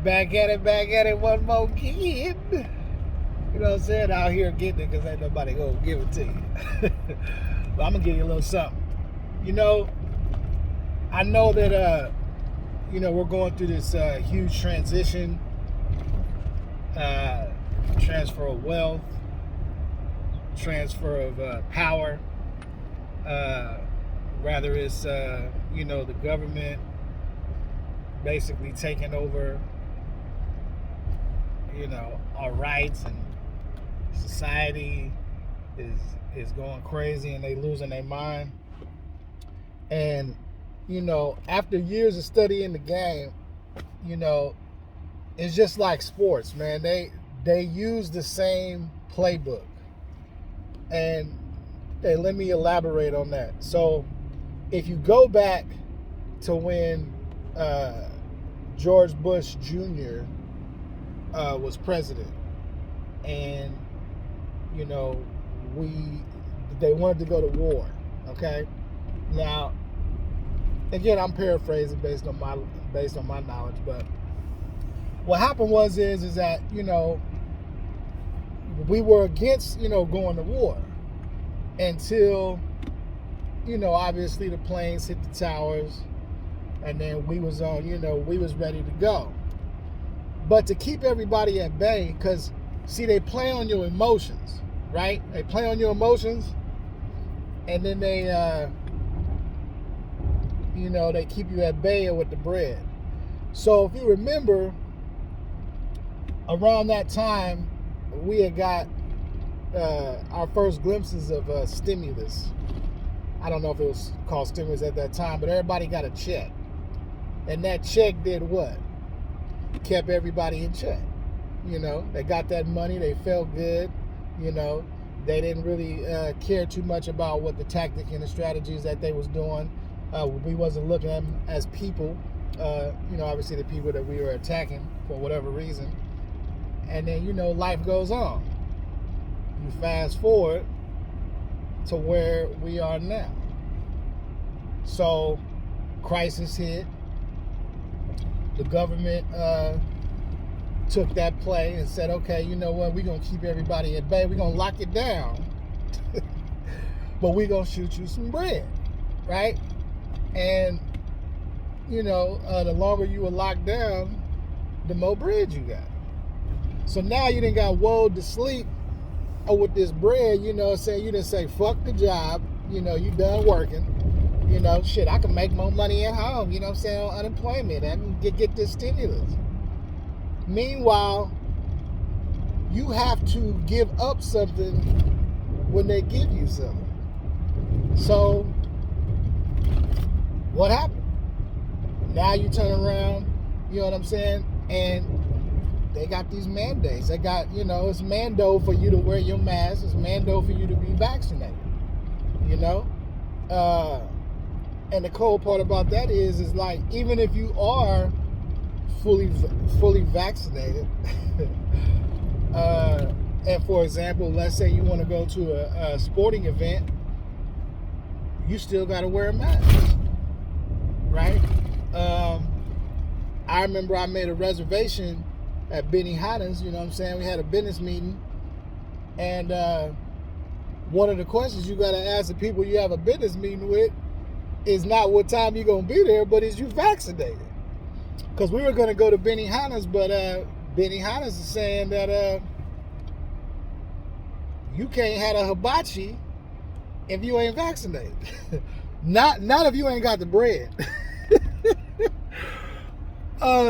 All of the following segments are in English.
Back at it, one more kid. You know what I'm saying? Out here getting it because ain't nobody gonna give it to you. But I'm gonna give you a little something. You know, I know that we're going through this huge transition, transfer of wealth, transfer of power. Rather it's the government basically taking over our rights, and society is going crazy and they losing their mind. And after years of studying the game, it's just like sports, man. They use the same playbook. And let me elaborate on that. So if you go back to when George Bush Jr. Was president, and they wanted to go to war. Okay, now again, I'm paraphrasing based on my knowledge, but what happened is that we were against going to war until obviously the planes hit the towers, and then we was ready to go. But to keep everybody at bay, because see, they play on your emotions, right? They play on your emotions, and then they they keep you at bay with the bread. So if you remember, around that time, we had got our first glimpses of stimulus. I don't know if it was called stimulus at that time, but everybody got a check. And that check did what? Kept everybody in check. They got that money. They felt good. They didn't really care too much about what the tactic and the strategies that they was doing. We wasn't looking at them as people. Obviously the people that we were attacking for whatever reason. And then, life goes on. You fast forward to where we are now. So, crisis hit. The government took that play and said, okay, you know what, we're going to keep everybody at bay. We're going to lock it down. But we're going to shoot you some bread, right? And, the longer you were locked down, the more bread you got. So now you done got woed to sleep with this bread, saying you didn't say, fuck the job, you done working. Shit, I can make more money at home, on unemployment. I can get this stimulus. Meanwhile, you have to give up something when they give you something. So, what happened? Now you turn around, and they got these mandates. They got, it's mando for you to wear your mask. It's mando for you to be vaccinated, And the cold part about that is like, even if you are fully vaccinated, and for example, let's say you want to go to a sporting event, you still got to wear a mask, right? I remember I made a reservation at Benihana's, we had a business meeting, and one of the questions you got to ask the people you have a business meeting with is not what time you're going to be there, but is you vaccinated? Because we were going to go to Benihana's, but Benihana's is saying that you can't have a hibachi if you ain't vaccinated. not if you ain't got the bread.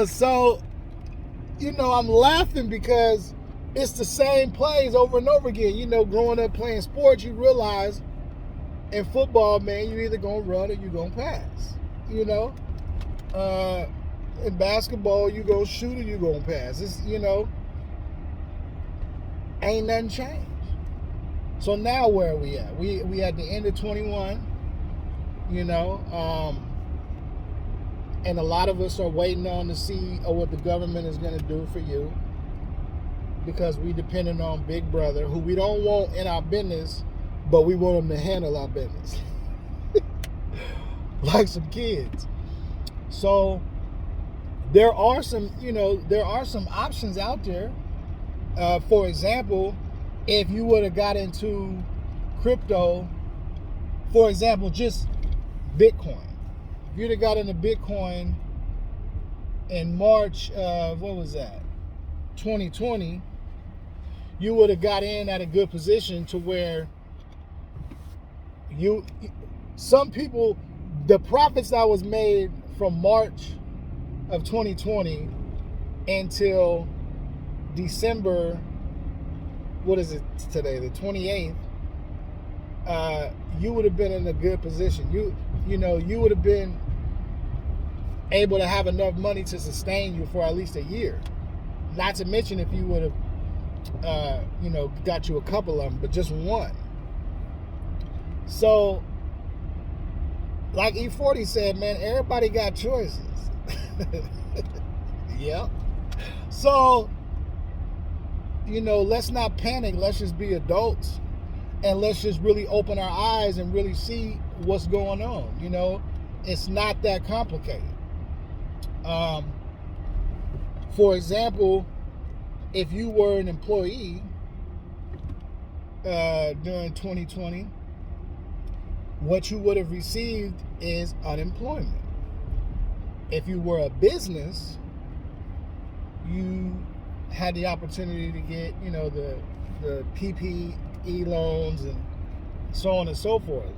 So, I'm laughing because it's the same plays over and over again. Growing up playing sports, you realize in football, man, you're either going to run or you're going to pass. In basketball, you're going to shoot or you're going to pass. It's, ain't nothing changed. So now where are we at? We at the end of 21, and a lot of us are waiting on to see what the government is going to do for you, because we depending on Big Brother, who we don't want in our business, but we want them to handle our business. Like some kids. So there are some, there are some options out there. For example, if you would have got into crypto, for example, just Bitcoin. If you'd have got into Bitcoin in March of, what was that, 2020, you would have got in at a good position to where some people, the profits that was made from March of 2020 until December, what is it today, the 28th, you would have been in a good position. You would have been able to have enough money to sustain you for at least a year. Not to mention if you would have, got you a couple of them, but just one. So, like E40 said, man, everybody got choices. Yep. So, let's not panic. Let's just be adults. And let's just really open our eyes and really see what's going on. It's not that complicated. For example, if you were an employee during 2020, what you would have received is unemployment. If you were a business, you had the opportunity to get, the PPE loans and so on and so forth.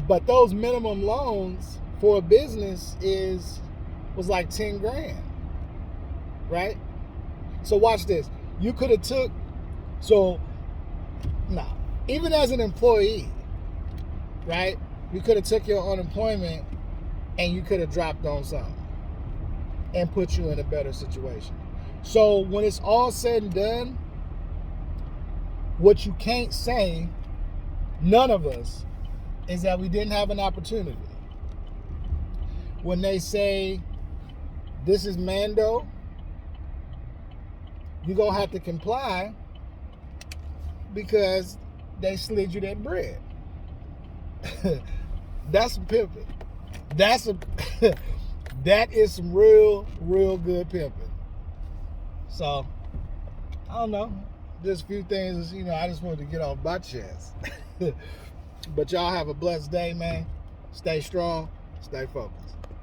But those minimum loans for a business was like 10 grand, right? So watch this. You could have even as an employee, right? You could have took your unemployment and you could have dropped on something and put you in a better situation. So when it's all said and done, what you can't say, none of us, is that we didn't have an opportunity. When they say, this is Mando, you're going to have to comply because they slid you that bread. That's some pimping. That is some real, real good pimping. So, I don't know. Just a few things, I just wanted to get off my chest. But y'all have a blessed day, man. Stay strong. Stay focused.